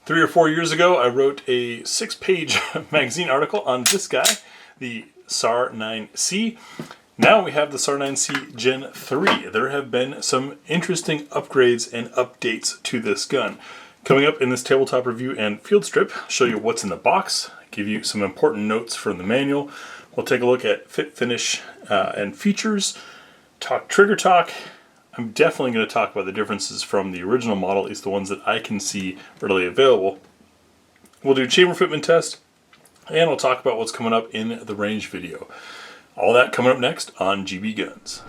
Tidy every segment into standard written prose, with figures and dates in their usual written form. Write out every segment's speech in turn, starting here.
3 or 4 years ago, I wrote a 6-page magazine article on this guy, the SAR 9C. Now we have the SAR 9C Gen 3. There have been some interesting upgrades and updates to this gun. Coming up in this tabletop review and field strip, I'll show you what's in the box, give you some important notes from the manual. We'll take a look at fit, finish, and features, talk trigger talk. I'm definitely going to talk about the differences from the original model, at least the ones that I can see readily available. We'll do chamber fitment test, and we'll talk about what's coming up in the range video. All that coming up next on GBGuns.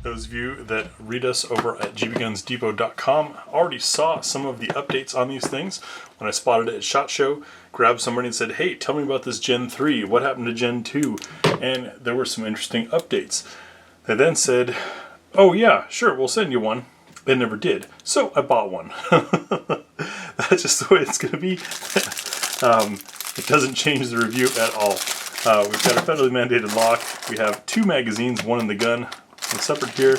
Those of you that read us over at gbgunsdepot.com already saw some of the updates on these things. When I spotted it at SHOT Show, grabbed somebody and said, hey, tell me about this Gen 3, what happened to Gen 2? And there were some interesting updates. They then said, oh yeah, sure, we'll send you one. They never did. So I bought one. That's just the way it's going to be. It doesn't change the review at all. We've got a federally mandated lock. We have 2 magazines, one in the gun, one separate here.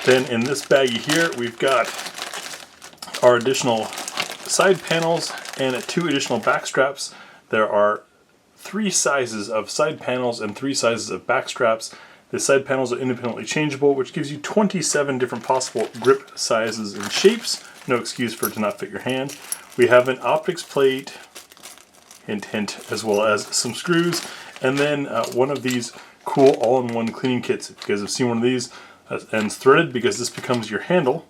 Then in this baggie here, we've got our additional side panels and 2 additional back straps. There are 3 sizes of side panels and 3 sizes of back straps. The side panels are independently changeable, which gives you 27 different possible grip sizes and shapes. No excuse for it to not fit your hand. We have an optics plate, hint hint, as well as some screws, and then one of these cool all-in-one cleaning kits. If you guys have seen one of these, that ends threaded because this becomes your handle.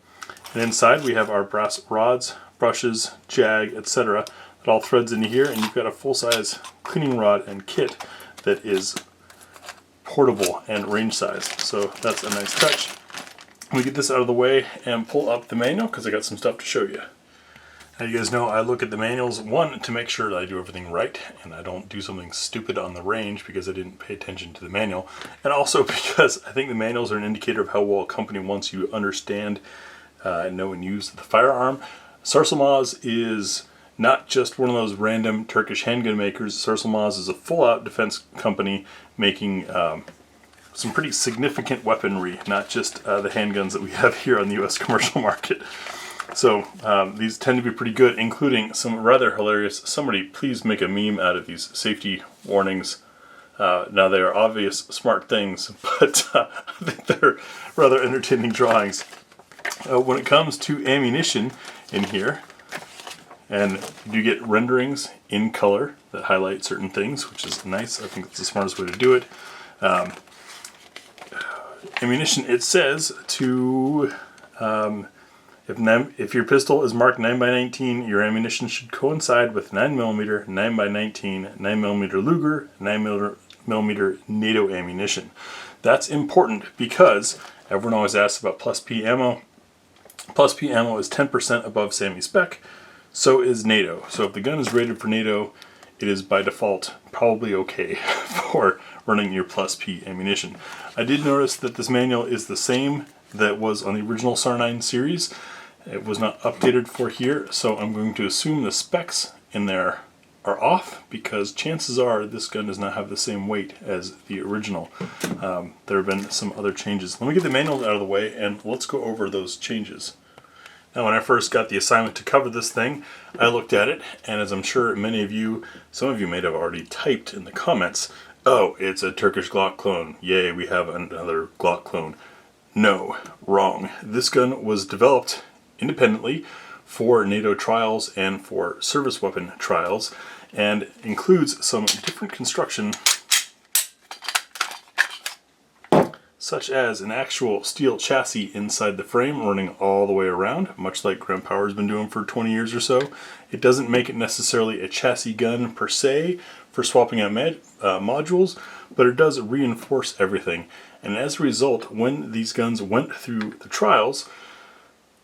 And inside we have our brass rods, brushes, jag, etc. That all threads into here, and you've got a full-size cleaning rod and kit that is portable and range size. So that's a nice touch. We get this out of the way and pull up the manual because I got some stuff to show you. Now you guys know I look at the manuals, one, to make sure that I do everything right and I don't do something stupid on the range because I didn't pay attention to the manual, and also because I think the manuals are an indicator of how well a company wants you to understand and know and use the firearm. Sarsilmaz is not just one of those random Turkish handgun makers. Sarsilmaz is a full-out defense company making some pretty significant weaponry, not just the handguns that we have here on the U.S. commercial market. So these tend to be pretty good, including some rather hilarious, somebody please make a meme out of these safety warnings. Now they are obvious smart things, but I think they're rather entertaining drawings. When it comes to ammunition in here, and you get renderings in color that highlight certain things, which is nice. I think that's the smartest way to do it. Ammunition, it says to, if your pistol is marked 9x19, your ammunition should coincide with 9mm, 9x19, 9mm Luger, 9mm NATO ammunition. That's important because everyone always asks about plus P ammo. Plus P ammo is 10% above SAMI spec. So is NATO. So if the gun is rated for NATO, it is by default probably okay for running your plus P ammunition. I did notice that this manual is the same that was on the original SAR 9 series. It was not updated for here, so I'm going to assume the specs in there are off because chances are this gun does not have the same weight as the original. There have been some other changes. Let me get the manual out of the way and let's go over those changes. Now, when I first got the assignment to cover this thing, I looked at it, and as I'm sure many of you, some of you may have already typed in the comments, oh, it's a Turkish Glock clone. Yay, we have another Glock clone. No, wrong. This gun was developed independently for NATO trials and for service weapon trials, and includes some different construction, such as an actual steel chassis inside the frame running all the way around, much like Graham Power's been doing for 20 years or so. It doesn't make it necessarily a chassis gun per se for swapping out modules, but it does reinforce everything. And as a result, when these guns went through the trials,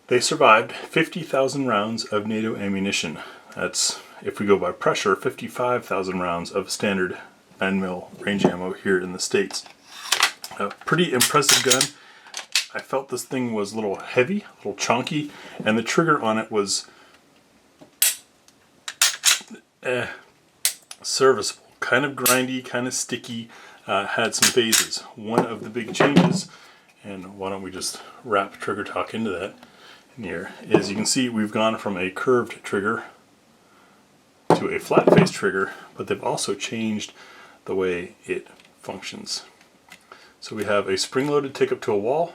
they survived 50,000 rounds of NATO ammunition. That's, if we go by pressure, 55,000 rounds of standard 9mm range ammo here in the States. A pretty impressive gun. I felt this thing was a little heavy, a little chunky, and the trigger on it was serviceable. Kind of grindy, kind of sticky, had some phases. One of the big changes, and why don't we just wrap trigger talk into that, here is you can see we've gone from a curved trigger to a flat face trigger, but they've also changed the way it functions. So we have a spring-loaded take up to a wall,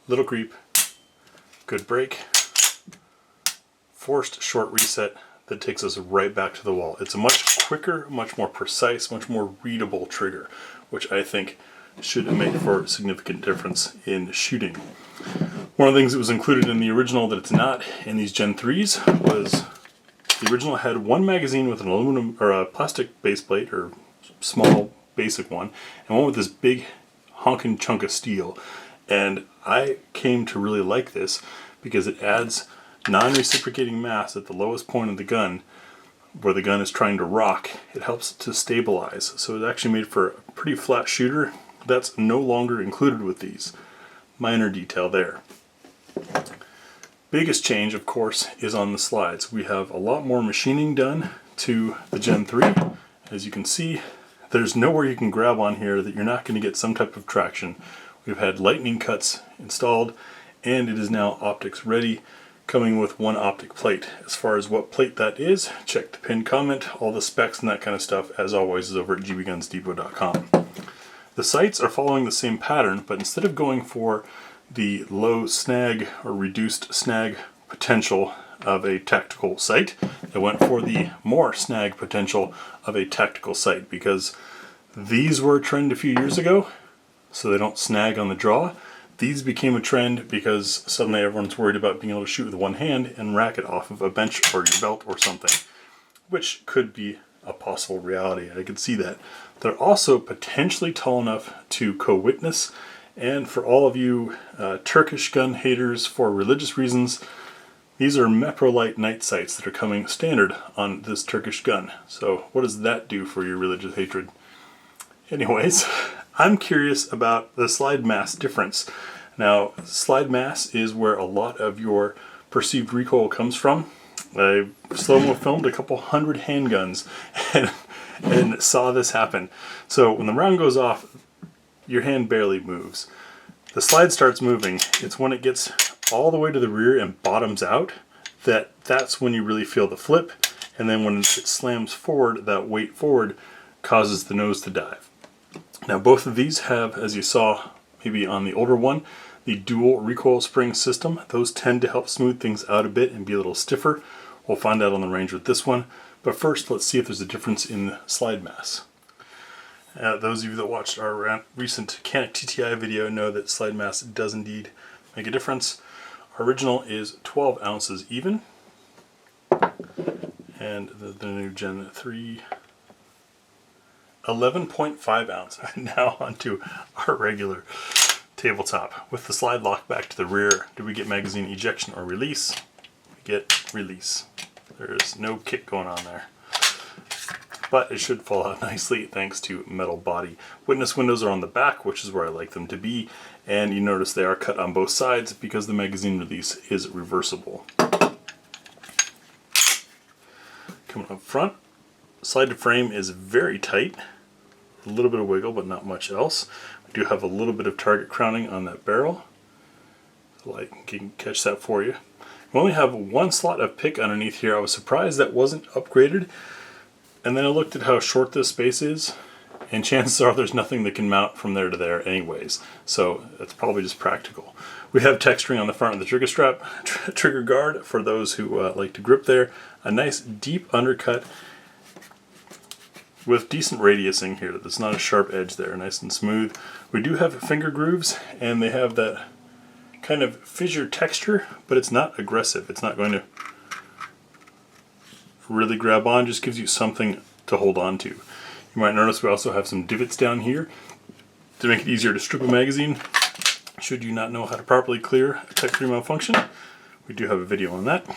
little creep, good break, forced short reset that takes us right back to the wall. It's a much quicker, much more precise, much more readable trigger, which I think should make for a significant difference in shooting. One of the things that was included in the original that it's not in these Gen 3s was the original had one magazine with an aluminum or a plastic base plate, or small basic one, and one with this big honking chunk of steel. And I came to really like this because it adds non-reciprocating mass at the lowest point of the gun where the gun is trying to rock. It helps to stabilize, so it's actually made for a pretty flat shooter. That's no longer included with these. Minor detail there. Biggest change, of course, is on the slides. We have a lot more machining done to the Gen 3. As you can see, there's nowhere you can grab on here that you're not going to get some type of traction. We've had lightning cuts installed, and it is now optics ready, coming with one optic plate. As far as what plate that is, check the pinned comment. All the specs and that kind of stuff, as always, is over at GBGunsDepot.com. The sights are following the same pattern, but instead of going for the low snag or reduced snag potential of a tactical sight, they went for the more snag potential of a tactical sight, because these were a trend a few years ago, so they don't snag on the draw. These became a trend because suddenly everyone's worried about being able to shoot with one hand and rack it off of a bench or your belt or something, which could be a possible reality. I could see that. They're also potentially tall enough to co-witness, and for all of you Turkish gun haters for religious reasons, these are Meprolite night sights that are coming standard on this Turkish gun. So what does that do for your religious hatred? Anyways, I'm curious about the slide mass difference. Now, slide mass is where a lot of your perceived recoil comes from. I slow-mo filmed a couple hundred handguns and saw this happen. So when the round goes off, your hand barely moves. The slide starts moving. It's when it gets all the way to the rear and bottoms out that's when you really feel the flip. And then when it slams forward, that weight forward causes the nose to dive. Now both of these have, as you saw maybe on the older one, the dual recoil spring system. Those tend to help smooth things out a bit and be a little stiffer. We'll find out on the range with this one. But first, let's see if there's a difference in slide mass. Those of you that watched our recent Canik TTI video know that slide mass does indeed make a difference. Our original is 12 ounces even. And the new Gen 3, 11.5 ounces. Now onto our regular tabletop. With the slide lock back to the rear, do we get magazine ejection or release? We get release. There's no kick going on there. But it should fall out nicely thanks to metal body. Witness windows are on the back, which is where I like them to be. And you notice they are cut on both sides because the magazine release is reversible. Coming up front, slide to frame is very tight. A little bit of wiggle, but not much else. We do have a little bit of target crowning on that barrel. So I can catch that for you. We only have one slot of pick underneath here. I was surprised that wasn't upgraded. And then I looked at how short this space is, and chances are there's nothing that can mount from there to there anyways. So that's probably just practical. We have texturing on the front of the trigger strap, trigger guard for those who like to grip there. A nice deep undercut with decent radiusing here. That's not a sharp edge there, nice and smooth. We do have finger grooves, and they have that kind of fissure texture, but it's not aggressive. It's not going to really grab on, just gives you something to hold on to. You might notice we also have some divots down here to make it easier to strip a magazine should you not know how to properly clear a Type 3 malfunction. We do have a video on that. A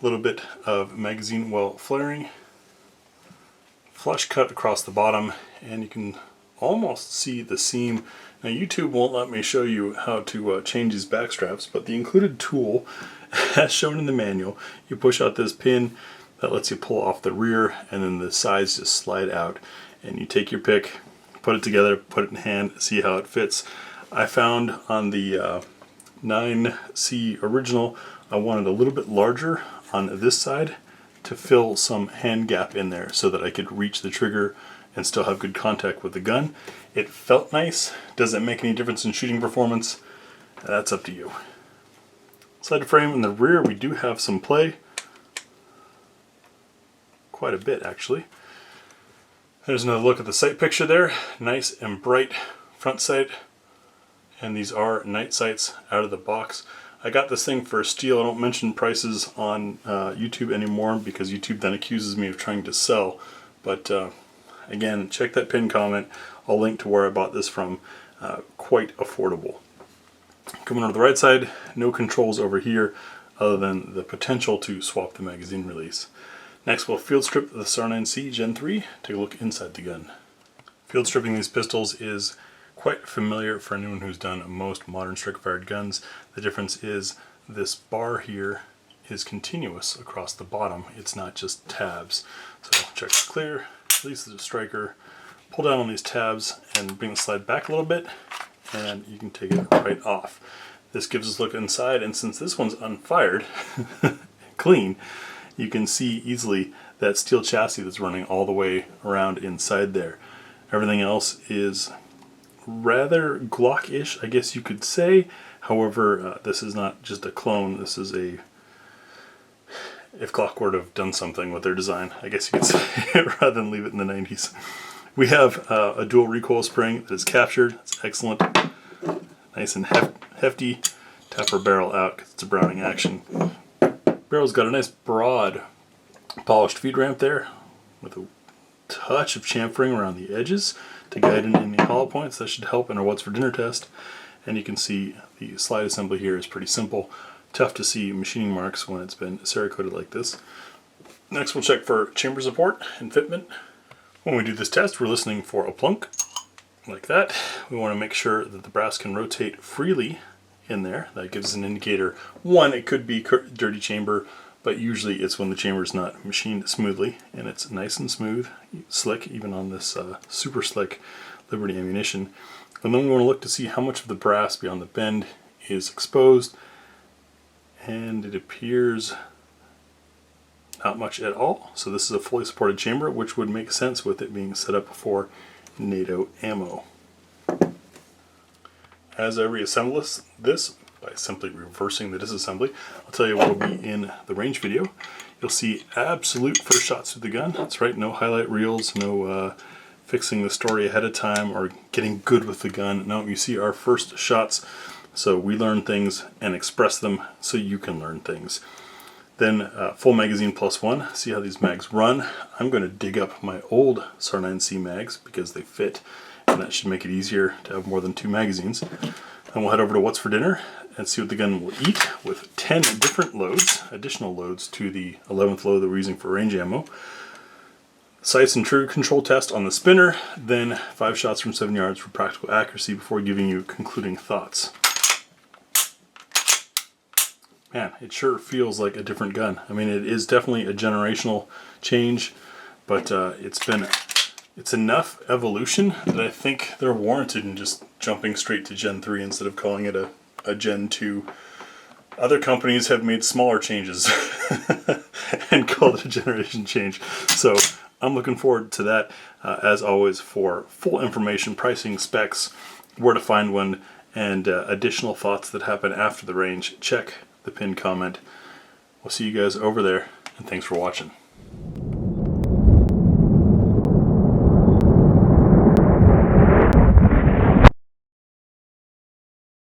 little bit of magazine well flaring. Flush cut across the bottom, and you can almost see the seam. Now YouTube won't let me show you how to change these back straps, but the included tool, as shown in the manual, you push out this pin that lets you pull off the rear, and then the sides just slide out. And you take your pick, put it together, put it in hand, see how it fits. I found on the 9C original, I wanted a little bit larger on this side to fill some hand gap in there so that I could reach the trigger and still have good contact with the gun. It felt nice. Does it make any difference in shooting performance? That's up to you. Side frame in the rear, we do have some play. Quite a bit, actually. There's another look at the sight picture there. Nice and bright front sight. And these are night sights out of the box. I got this thing for a steal. I don't mention prices on YouTube anymore because YouTube then accuses me of trying to sell. But again, check that pinned comment. I'll link to where I bought this from. Quite affordable. Coming on the right side, no controls over here other than the potential to swap the magazine release. Next, we'll field strip the SAR 9C Gen 3. Take a look inside the gun. Field stripping these pistols is quite familiar for anyone who's done most modern striker-fired guns. The difference is this bar here is continuous across the bottom. It's not just tabs. So check clear, release the striker, pull down on these tabs and bring the slide back a little bit, and you can take it right off. This gives us a look inside, and since this one's unfired, clean, you can see easily that steel chassis that's running all the way around inside there. Everything else is rather Glock-ish, I guess you could say. However, this is not just a clone. This is a, if Glock were to have done something with their design, I guess you could say, rather than leave it in the 90s. We have a dual recoil spring that is captured. It's excellent. Nice and hefty. Tap our barrel out because it's a Browning action. Barrel's got a nice broad polished feed ramp there with a touch of chamfering around the edges to guide in any hollow points. That should help in our what's for dinner test. And you can see the slide assembly here is pretty simple. Tough to see machining marks when it's been cerakoted like this. Next we'll check for chamber support and fitment. When we do this test, we're listening for a plunk like that. We want to make sure that the brass can rotate freely in there. That gives us an indicator. One, it could be dirty chamber, but usually it's when the chamber is not machined smoothly, and it's nice and smooth, slick, even on this super slick Liberty ammunition. And then we want to look to see how much of the brass beyond the bend is exposed, and it appears not much at all. So this is a fully supported chamber, which would make sense with it being set up for NATO ammo. As I reassemble this by simply reversing the disassembly, I'll tell you what will be in the range video. You'll see absolute first shots through the gun. That's right, no highlight reels, no fixing the story ahead of time or getting good with the gun. No, you see our first shots. So we learn things and express them so you can learn things. Then full magazine +1, see how these mags run. I'm going to dig up my old SAR 9C mags because they fit, and that should make it easier to have more than 2 magazines. And we'll head over to What's for Dinner and see what the gun will eat with 10 different loads, additional loads to the 11th load that we're using for range ammo. Sights and trigger control test on the spinner, then 5 shots from 7 yards for practical accuracy before giving you concluding thoughts. Man, it sure feels like a different gun. I mean, it is definitely a generational change, but it's enough evolution that I think they're warranted in just jumping straight to Gen 3 instead of calling it a Gen 2. Other companies have made smaller changes and called it a generation change. So I'm looking forward to that. As always, for full information, pricing, specs, where to find one, and additional thoughts that happen after the range, check the pinned comment. We'll see you guys over there, and thanks for watching.